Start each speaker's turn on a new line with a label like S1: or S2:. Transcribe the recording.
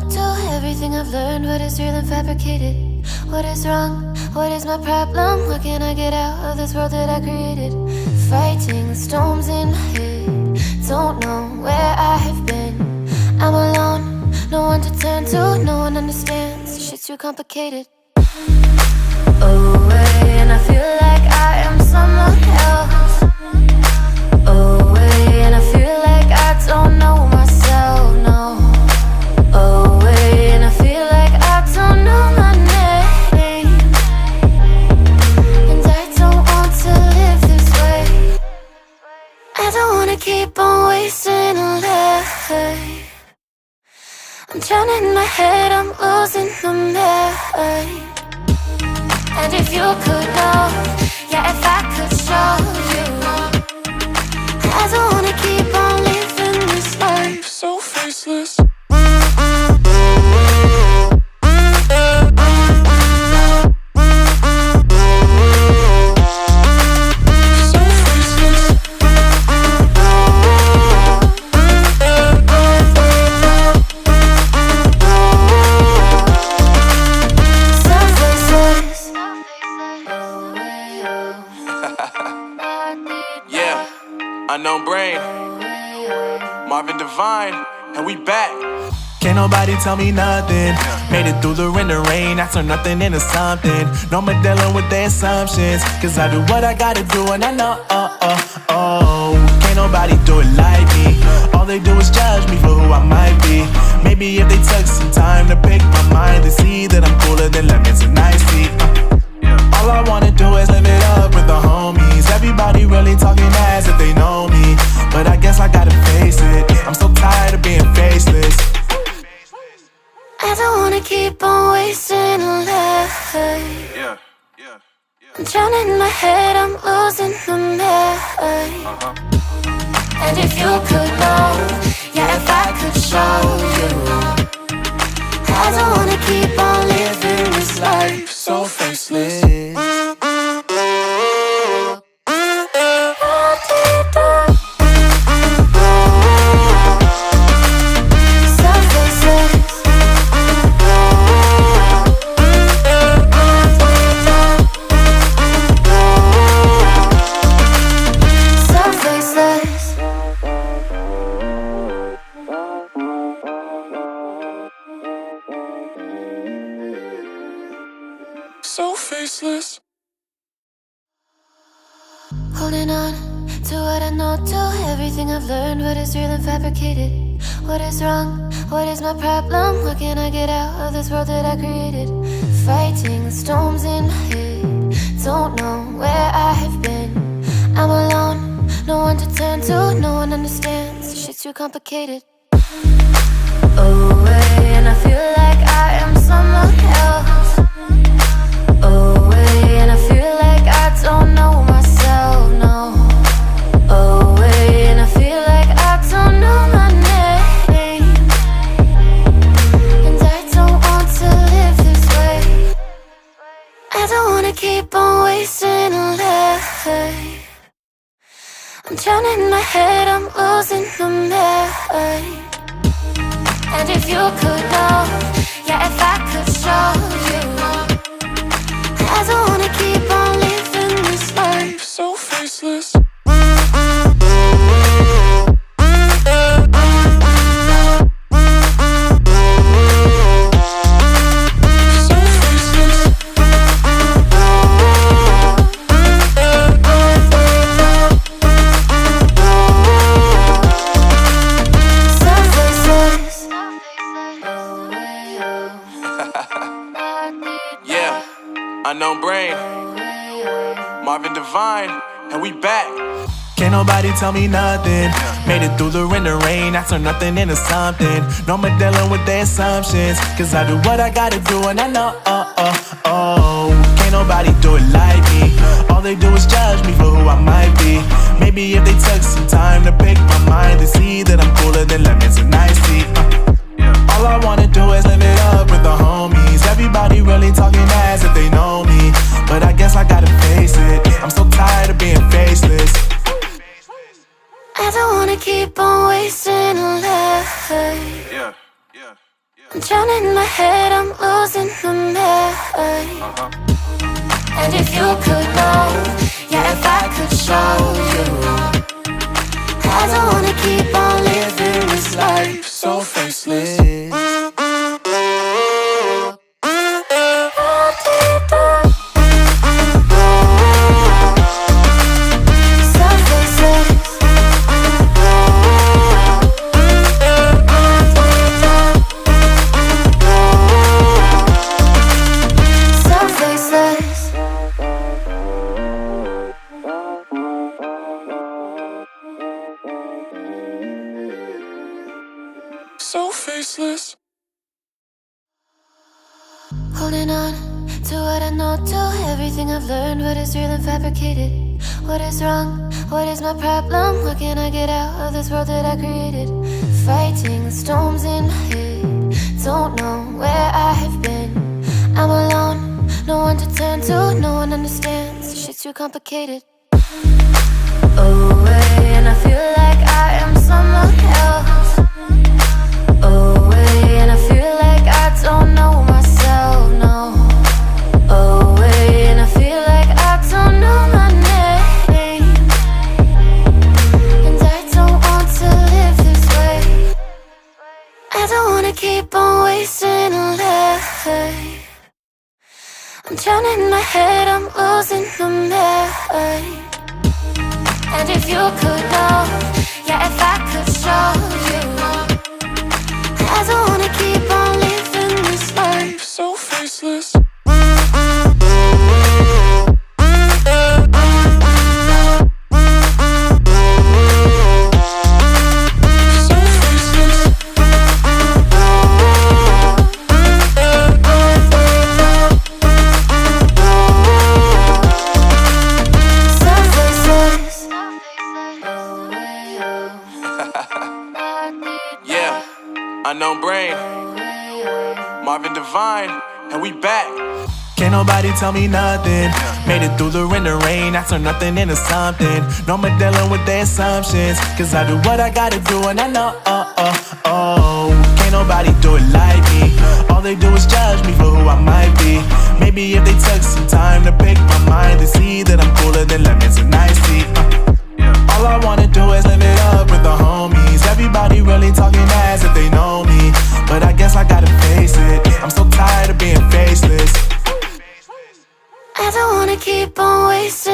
S1: know to everything I've learned. What is real and fabricated? What is wrong? What is my problem? What can I get out of this world that I created? Fighting the storms in my head. Don't know where I have been. I'm alone, no one to turn to. No one understands, shit's too complicated. Away, and I feel like I am someone else. Away, and I feel like I don't know myself, no. Away, and I feel like I don't know my name. And I don't want to live this way. I don't wanna keep on wasting a life. I'm drowning in my head, I'm losing my mind. And if you could know, yeah, if I could show you, I don't wanna keep on living this life so faceless.
S2: Unknown brain, Marvin Divine, and we back.
S3: Can't nobody tell me nothing. Made it through the wind and rain, I turn nothing into something. No more dealing with their assumptions, cause I do what I gotta do and I know, can't nobody do it like me. All they do is judge me for who I might be. Maybe if they took some time to pick my mind, they see that I'm cooler than lemons and iced tea. All I wanna do is live it up with the homies. Everybody really talking as if they know me, but I guess I gotta face it. I'm so tired of being faceless.
S1: I don't wanna keep on wasting a life. I'm drowning in my head, I'm losing my mind. And if you could know, yeah, if I could show you, I don't wanna keep on living this life so faceless.
S2: So faceless.
S1: Holding on to what I know, to everything I've learned. What is real and fabricated? What is wrong? What is my problem? What can I get out of this world that I created? Fighting the storms in my head. Don't know where I have been. I'm alone, no one to turn to. No one understands, shit's too complicated. Away, and I feel like I am someone else. Away, and I feel like I don't know myself, no. Away, and I feel like I don't know my name. And I don't want to live this way. I don't wanna keep on wasting a life. I'm drowning in my head, I'm losing my mind. And if you could know, yeah, if I could show you, I don't wanna keep on living this life so faceless.
S2: Unknown brain, Marvin Divine, and we back.
S3: Can't nobody tell me nothing. Made it through the wind and rain, I turn nothing into something. No more dealing with their assumptions, cause I do what I gotta do and I know, can't nobody do it like me. All they do is judge me for who I might be. Maybe if they took some time to pick my mind, they see that I'm cooler than lemons and iced tea. All I wanna do is live it up with the homies. Everybody really talking as if they know me, but I guess I gotta face it. I'm so tired of being faceless.
S1: I don't wanna keep on wasting a life. I'm drowning in my head, I'm losing my mind. And if you could know, yeah, if I could show you, I don't wanna keep on living this life so faceless.
S2: So faceless.
S1: Holding on to what I know, to everything I've learned, what is real and fabricated. What is wrong? What is my problem? How can I get out of this world that I created? Fighting the storms in my head, don't know where I have been. I'm alone, no one to turn to, no one understands. This shit's too complicated. Away, and I feel like I am someone else. Away, and I feel like I don't know myself, no. Away, and I feel like I don't know my name. And I don't want to live this way. I don't wanna keep on wasting a life. I'm drowning in my head, I'm losing my mind. And if you could know, yeah, if I could show you, I don't wanna keep on living this life
S2: So faceless. Yeah, unknown brain, Marvin Divine, and we back.
S3: Can't nobody tell me nothing. Made it through the rain, I turn nothing into something. No more dealing with their assumptions, cause I do what I gotta do and I know, can't nobody do it like me. All they do is judge me for who I might be. Maybe if they took some time to pick my mind, they see that I'm cooler than lemons and iced tea. All I wanna do is live it up with the homies. Everybody really talking as if they know me, but I guess I gotta face it. I'm so tired of being faceless.
S1: I don't wanna keep on wasting